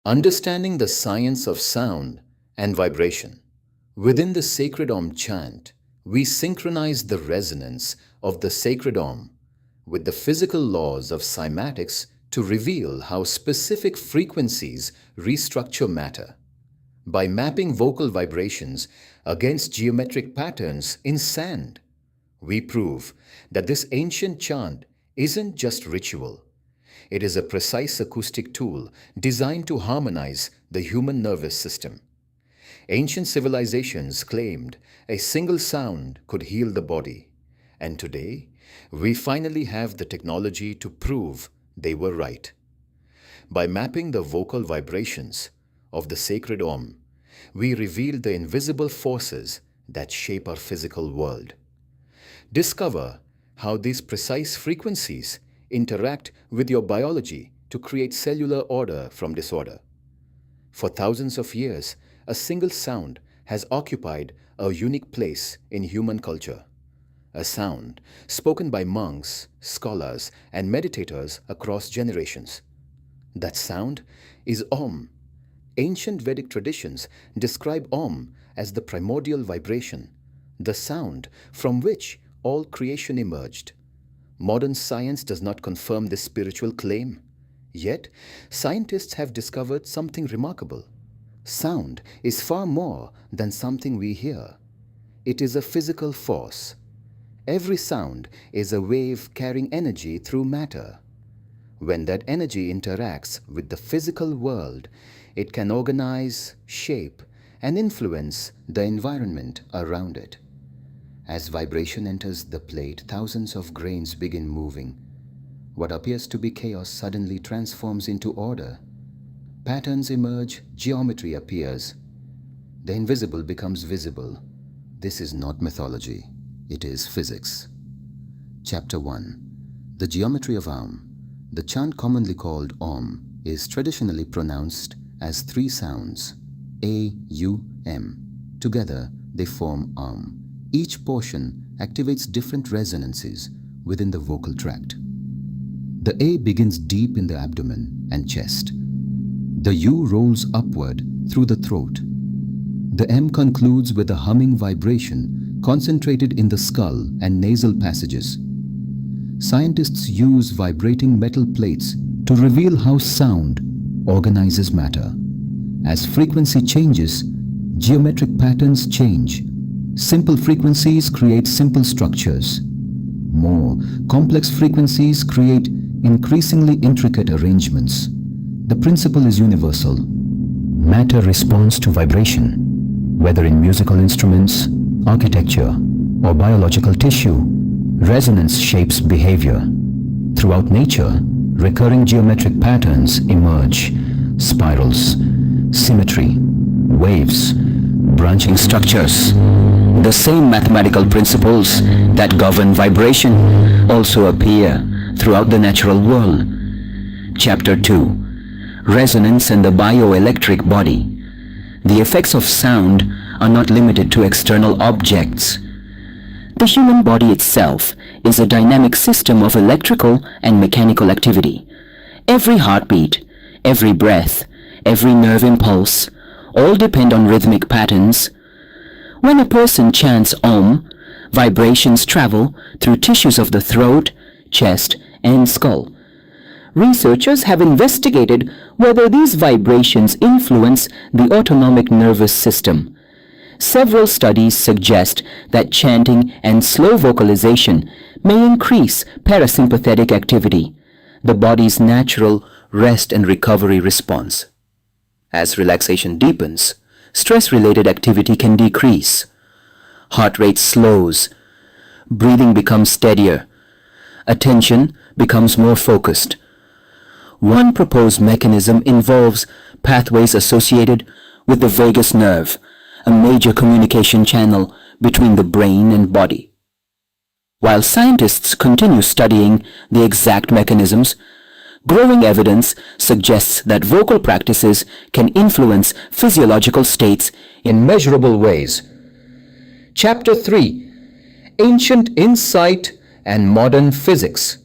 Understanding the science of sound and vibration. Within the sacred Om chant, we synchronize the resonance of the sacred Om with the physical laws of cymatics to reveal how specific frequencies restructure matter. By mapping vocal vibrations against geometric patterns in sand, we prove that this ancient chant isn't just ritual. It is a precise acoustic tool designed to harmonize the human nervous system. Ancient civilizations claimed a single sound could heal the body, and today we finally have the technology to prove they were right. By mapping the vocal vibrations of the sacred Om, we reveal the invisible forces that shape our physical world. Discover how these precise frequencies interact with your biology to create cellular order from disorder. For thousands of years, a single sound has occupied a unique place in human culture. A sound spoken by monks, scholars, and meditators across generations. That sound is Om. Ancient Vedic traditions describe Om as the primordial vibration, the sound from which all creation emerged. Modern science does not confirm this spiritual claim. Yet, scientists have discovered something remarkable. Sound is far more than something we hear. It is a physical force. Every sound is a wave carrying energy through matter. When that energy interacts with the physical world, it can organize, shape, and influence the environment around it. As vibration enters the plate, thousands of grains begin moving. What appears to be chaos suddenly transforms into order. Patterns emerge, geometry appears. The invisible becomes visible. This is not mythology, it is physics. Chapter 1. The Geometry of Om. The chant commonly called Om is traditionally pronounced as three sounds, A, U, M. Together, they form Om. Each portion activates different resonances within the vocal tract. The A begins deep in the abdomen and chest. The U rolls upward through the throat. The M concludes with a humming vibration concentrated in the skull and nasal passages. Scientists use vibrating metal plates to reveal how sound organizes matter. As frequency changes, geometric patterns change. Simple frequencies create simple structures. More complex frequencies create increasingly intricate arrangements. The principle is universal. Matter responds to vibration. Whether in musical instruments, architecture, or biological tissue, resonance shapes behavior. Throughout nature, recurring geometric patterns emerge: spirals, symmetry, waves, branching structures. The same mathematical principles that govern vibration also appear throughout the natural world. Chapter 2. Resonance and the bioelectric body. The effects of sound are not limited to external objects. The human body itself is a dynamic system of electrical and mechanical activity. Every heartbeat, every breath, every nerve impulse, all depend on rhythmic patterns. When a person chants Om, vibrations travel through tissues of the throat, chest, and skull. Researchers have investigated whether these vibrations influence the autonomic nervous system. Several studies suggest that chanting and slow vocalization may increase parasympathetic activity, the body's natural rest and recovery response. As relaxation deepens, stress-related activity can decrease. Heart rate slows. Breathing becomes steadier. Attention becomes more focused. One proposed mechanism involves pathways associated with the vagus nerve, a major communication channel between the brain and body. While scientists continue studying the exact mechanisms, growing evidence suggests that vocal practices can influence physiological states in measurable ways. Chapter 3. Ancient Insight and Modern Physics.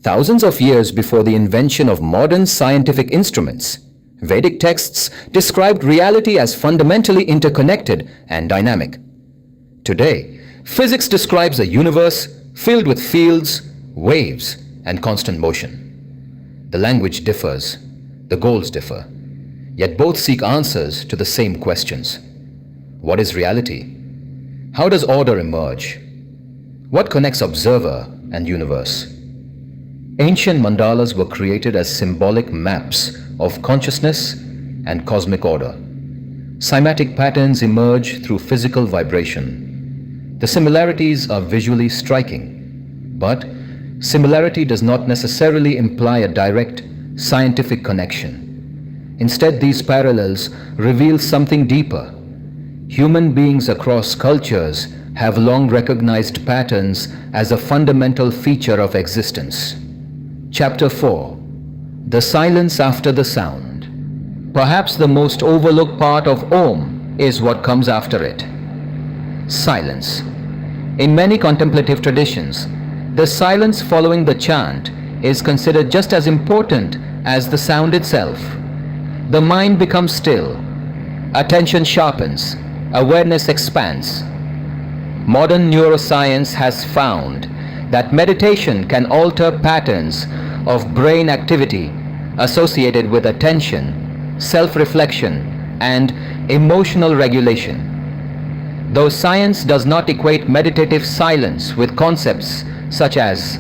Thousands of years before the invention of modern scientific instruments, Vedic texts described reality as fundamentally interconnected and dynamic. Today, physics describes a universe filled with fields, waves, and constant motion. The language differs, the goals differ, yet both seek answers to the same questions. What is reality? How does order emerge? What connects observer and universe? Ancient mandalas were created as symbolic maps of consciousness and cosmic order. Cymatic patterns emerge through physical vibration. The similarities are visually striking, but similarity does not necessarily imply a direct scientific connection. Instead, these parallels reveal something deeper. Human beings across cultures have long recognized patterns as a fundamental feature of existence. Chapter 4. The silence after the sound. Perhaps the most overlooked part of Om is what comes after it. Silence. In many contemplative traditions, the silence following the chant is considered just as important as the sound itself. The mind becomes still, attention sharpens, awareness expands. Modern neuroscience has found that meditation can alter patterns of brain activity associated with attention, self-reflection, and emotional regulation. Though science does not equate meditative silence with concepts such as